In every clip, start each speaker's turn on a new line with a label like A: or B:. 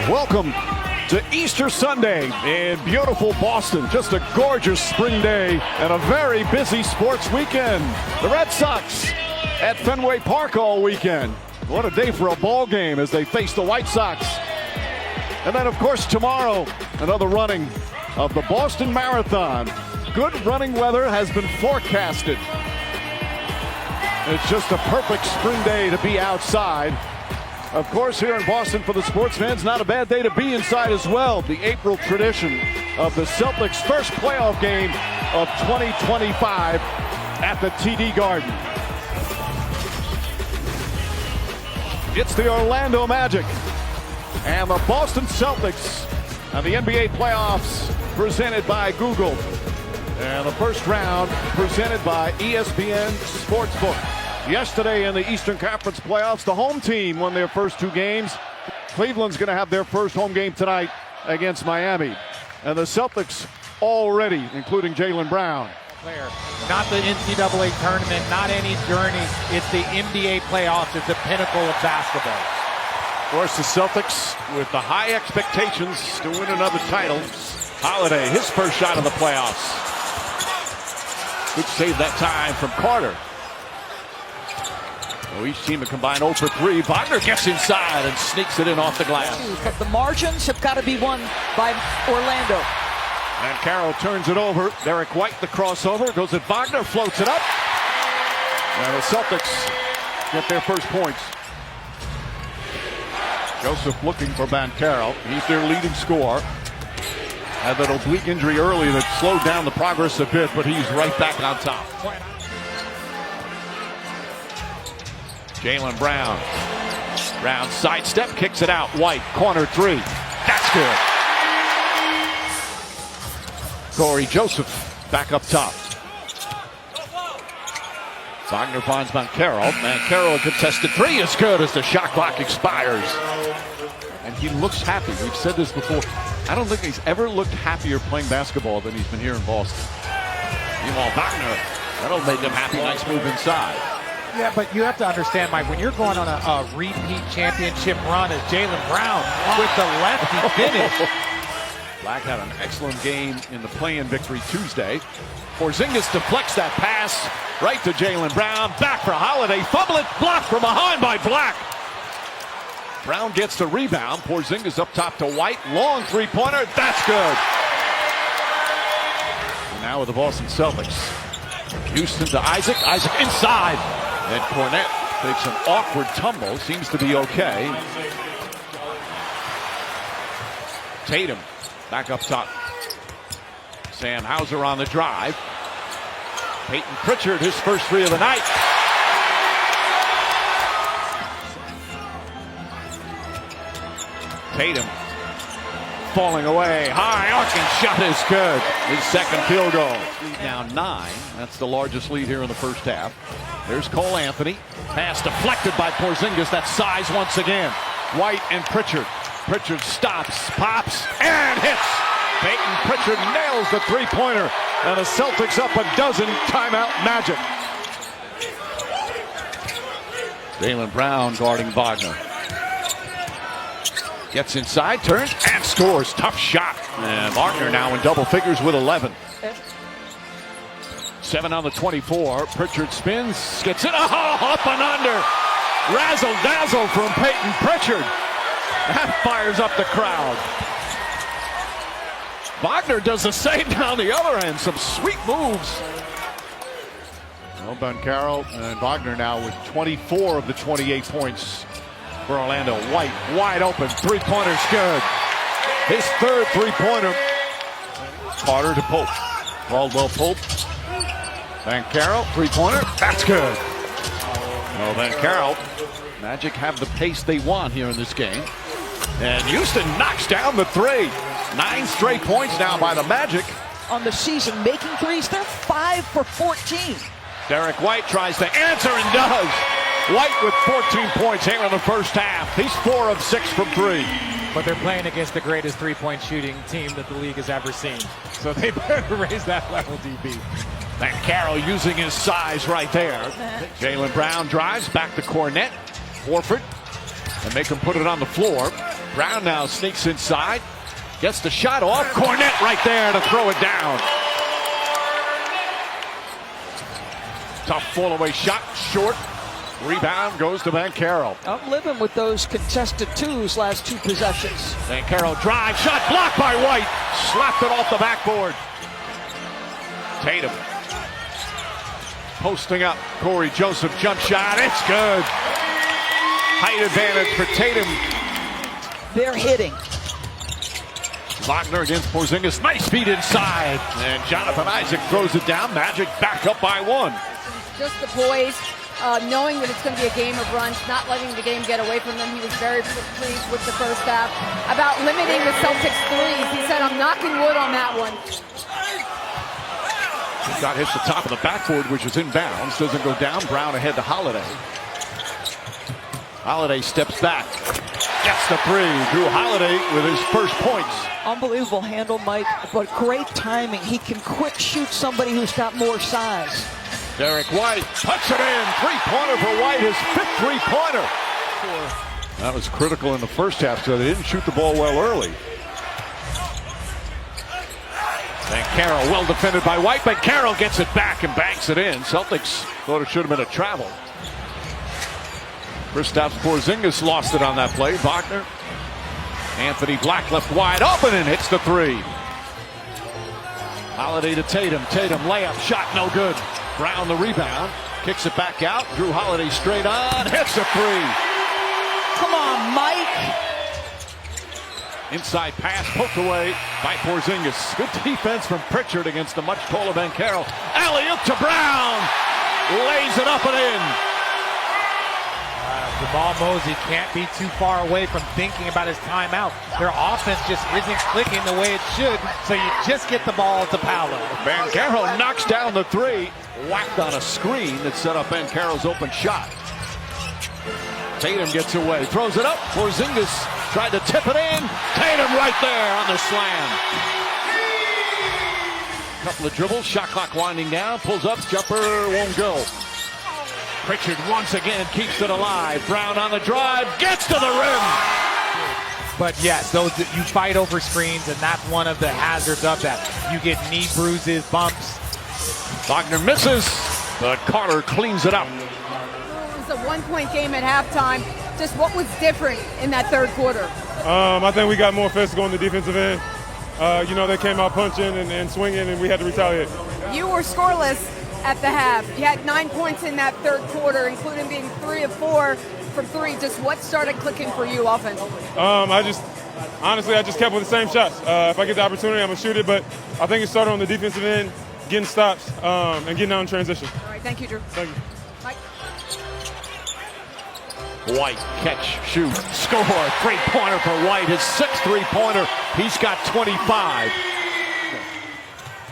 A: Welcome to Easter Sunday in beautiful Boston. Just a gorgeous spring day and a very busy sports weekend. The Red Sox at Fenway Park all weekend. What a day for a ball game as they face the White Sox. And then, of course, tomorrow, another running of the Boston Marathon. Good running weather has been forecasted. It's just a perfect spring day to be outside. Of course, here in Boston for the sports fans, not a bad day to be inside as well. The April tradition of the Celtics' first playoff game of 2025 at the TD Garden. It's the Orlando Magic and the Boston Celtics and the NBA playoffs presented by Google. And the first round presented by ESPN Sportsbook. Yesterday in the Eastern Conference playoffs, the home team won their first two games. Cleveland's going to have their first home game tonight against Miami. And the Celtics already, including Jaylen Brown.
B: Not the NCAA tournament, not any journey. It's the NBA playoffs. It's the pinnacle of basketball.
A: Of course, the Celtics with the high expectations to win another title. Holiday, his first shot of the playoffs. Could save that time from Carter. Well, each team a combined 0 for 3. Wagner gets inside and sneaks it in off the glass.
C: But the margins have got to be won by Orlando.
A: And Carroll turns it over. Derrick White, the crossover. Goes at Wagner, floats it up. And the Celtics get their first points. Joseph looking for Banchero. He's their leading scorer. Had that oblique injury early that slowed down the progress a bit, but he's right back on top. Jaylen Brown. Brown sidestep, kicks it out. White, corner three. That's good. Corey Joseph back up top. Wagner finds Banchero. Banchero, a contested three is good as the shot clock expires. And he looks happy. We've said this before. I don't think he's ever looked happier playing basketball than he's been here in Boston. Meanwhile, Wagner, that'll make him happy. Nice move inside.
B: Yeah, but you have to understand, Mike, when you're going on a repeat championship run as Jaylen Brown with the lefty finish.
A: Black had an excellent game in the play-in victory Tuesday. Porzingis deflects that pass right to Jaylen Brown. Back for Holiday. Fumble it. Blocked from behind by Black. Brown gets the rebound. Porzingis up top to White. Long three-pointer. That's good. And now with the Boston Celtics. Houston to Isaac. Isaac inside. And Cornette takes an awkward tumble. Seems to be okay. Tatum back up top. Sam Hauser on the drive. Payton Pritchard, his first three of the night. Tatum falling away. High arcing shot is good. His second field goal. Now 9. That's the largest lead here in the first half. There's Cole Anthony. Pass deflected by Porzingis. That's size once again. White and Pritchard. Pritchard stops, pops, and hits. Payton Pritchard nails the three-pointer. And the Celtics up a dozen. Timeout Magic. Jaylen Brown guarding Wagner. Gets inside, turns, and scores. Tough shot. And Wagner now in double figures with 11. 7 on the 24. Pritchard spins, gets it. Oh, up and under. Razzle-dazzle from Payton Pritchard. That fires up the crowd. Wagner does the same down the other end. Some sweet moves. Well, Banchero and Wagner now with 24 of the 28 points for Orlando. White, wide open. Three-pointer's good. His third three-pointer. Carter to Pope. Caldwell Pope. Banchero, three-pointer. That's good. Well, Banchero. Magic have the pace they want here in this game. And Houston knocks down the three. 9 straight points now by the Magic.
C: On the season, making threes, they're 5 for 14.
A: Derrick White tries to answer and does. White with 14 points here in the first half. He's 4 of 6 from 3.
B: But they're playing against the greatest three-point shooting team that the league has ever seen. So they better raise that level, DB.
A: Banchero using his size right there. Jaylen Brown drives back to Cornette. Horford. And make him put it on the floor. Brown now sneaks inside. Gets the shot off. Kornet right there to throw it down. Tough fall-away shot. Short. Rebound goes to Banchero.
C: I'm living with those contested twos last two possessions.
A: Banchero drive. Shot blocked by White. Slapped it off the backboard. Tatum. Posting up. Corey Joseph jump shot. It's good. Height advantage for Tatum.
C: They're hitting.
A: Wagner against Porzingis. Nice feed inside. And Jonathan Isaac throws it down. Magic back up by one.
D: Just the poise, knowing that it's going to be a game of runs, not letting the game get away from them. He was very pleased with the first half. About limiting the Celtics threes. He said, I'm knocking wood on that one.
A: Shot hits the top of the backboard, which is inbounds. Doesn't go down. Brown ahead to Holiday. Holiday steps back. Gets the three. Drew Holiday with his first points.
C: Unbelievable handle, Mike, but great timing. He can quick shoot somebody who's got more size.
A: Derrick White puts it in. Three-pointer for White, his fifth three-pointer. That was critical in the first half, so they didn't shoot the ball well early. Banchero well defended by White. Banchero gets it back and banks it in. Celtics thought it should have been a travel. Kristaps Porzingis lost it on that play. Wagner. Anthony Black left wide open and hits the three. Holiday to Tatum. Tatum layup shot no good. Brown the rebound. Kicks it back out. Drew Holiday straight on. Hits a three.
C: Come on, Mike.
A: Inside pass poked away by Porzingis. Good defense from Pritchard against the much taller Banchero. Alley-oop to Brown. Lays it up and in.
B: Jamal Mosley can't be too far away from thinking about his timeout. Their offense just isn't clicking the way it should, so you just get the ball to Paolo.
A: Banchero knocks down the three. Whacked on a screen that set up Banchero's open shot. Tatum gets away, throws it up. Porzingis tried to tip it in. Tatum right there on the slam. Couple of dribbles, shot clock winding down. Pulls up, jumper won't go. Pritchard once again keeps it alive. Brown on the drive, gets to the rim.
B: But yes, those you fight over screens, and that's one of the hazards of that. You get knee bruises, bumps.
A: Wagner misses, but Carter cleans it up.
D: It was a one-point game at halftime. Just what was different in that third quarter?
E: I think we got more physical on the defensive end. They came out punching and swinging, and we had to retaliate.
D: You were scoreless at the half. You had 9 points in that third quarter, including being 3 of 4 from three. Just what started clicking for you offensively?
E: I just kept with the same shots. If I get the opportunity, I'm going to shoot it, but I think it started on the defensive end, getting stops, and getting out in transition.
D: All right, thank you, Drew.
E: Thank you.
D: Mike.
A: White, catch, shoot, score. Three-pointer for White. His sixth three-pointer. He's got 25.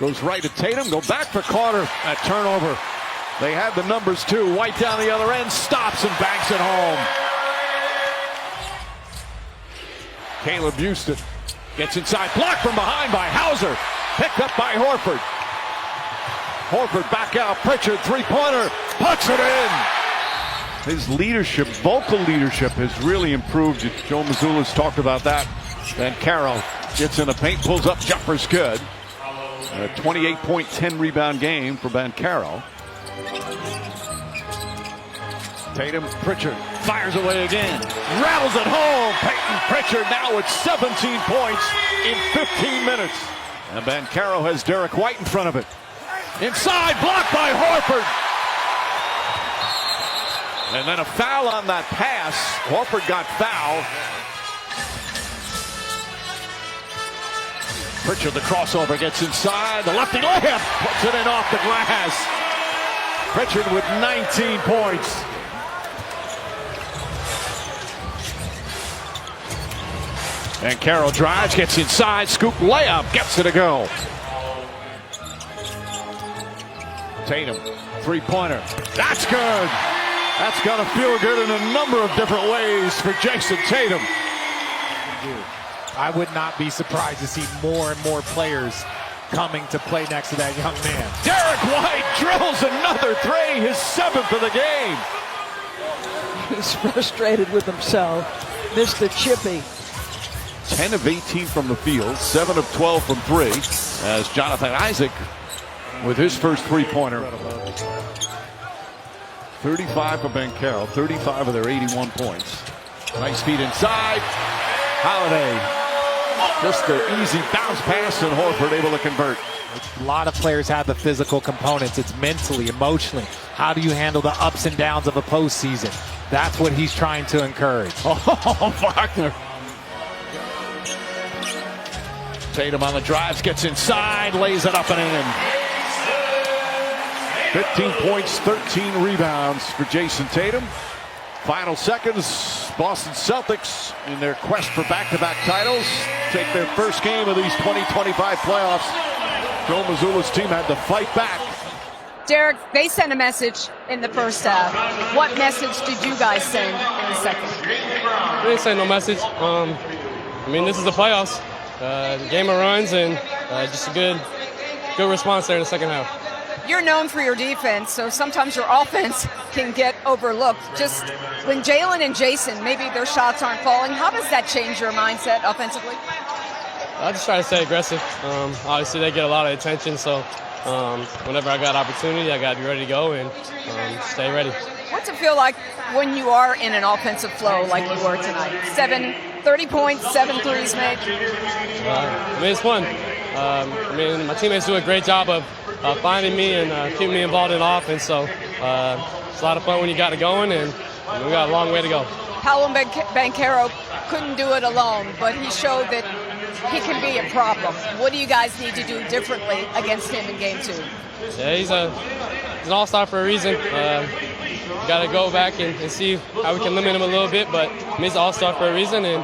A: Goes right to Tatum. Go back for Carter. That turnover. They had the numbers too. White down the other end. Stops and banks it home. Caleb Houston gets inside. Blocked from behind by Hauser. Picked up by Horford. Horford back out. Pritchard, three-pointer. Puts it in. His leadership, vocal leadership, has really improved. Joe Mazzulla's talked about that. Banchero gets in the paint, pulls up, jumper's good. A 28-point, 10-rebound game for Banchero. Tatum, Pritchard fires away again. Rattles it home. Payton Pritchard now with 17 points in 15 minutes. And Banchero has Derrick White in front of it. Inside, blocked by Horford. And then a foul on that pass. Horford got fouled. Pritchard, the crossover, gets inside. The lefty layup puts it in off the glass. Pritchard with 19 points. Banchero drives, gets inside, scoop layup, gets it to go. Tatum, three-pointer. That's good. That's going to feel good in a number of different ways for Jason Tatum.
B: I would not be surprised to see more and more players coming to play next to that young man.
A: Derrick White drills another three, his seventh of the game.
C: He's frustrated with himself. Missed the chippy.
A: 10 of 18 from the field, 7 of 12 from 3, as Jonathan Isaac with his first three-pointer. 35 for Banchero, 35 of their 81 points. Nice feed inside. Holiday, just an easy bounce pass, and Horford able to convert.
B: A lot of players have the physical components. It's mentally, emotionally. How do you handle the ups and downs of a postseason? That's what he's trying to encourage.
A: Oh, Wagner. Tatum on the drives, gets inside, lays it up and in. 15 points, 13 rebounds for Jason Tatum. Final seconds, Boston Celtics in their quest for back-to-back titles take their first game of these 2025 playoffs. Joe Mazzulla's team had to fight back.
D: Derrick, they sent a message in the first half. What message did you guys send in the second?
F: We didn't send no message. I mean, this is the playoffs. The game of runs and just a good response there in the second half.
D: You're known for your defense, so sometimes your offense can get overlooked. Just when Jalen and Jason, maybe their shots aren't falling, how does that change your mindset offensively?
F: I just try to stay aggressive. Obviously, they get a lot of attention, so whenever I got opportunity, I got to be ready to go and stay ready.
D: What's it feel like when you are in an offensive flow like you were tonight? 30 points, 7 threes made.
F: I mean, it's fun. I mean, my teammates do a great job of finding me and keeping me involved in offense, so it's a lot of fun when you got it going, and we got a long way to go.
D: Paolo Banchero couldn't do it alone, but he showed that he can be a problem. What do you guys need to do differently against him in game 2?
F: Yeah, he's an all-star for a reason. Got to go back and see how we can limit him a little bit, but he's an all-star for a reason, and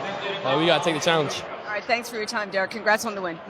F: we got to take the challenge.
D: All right, thanks for your time, Derrick. Congrats on the win.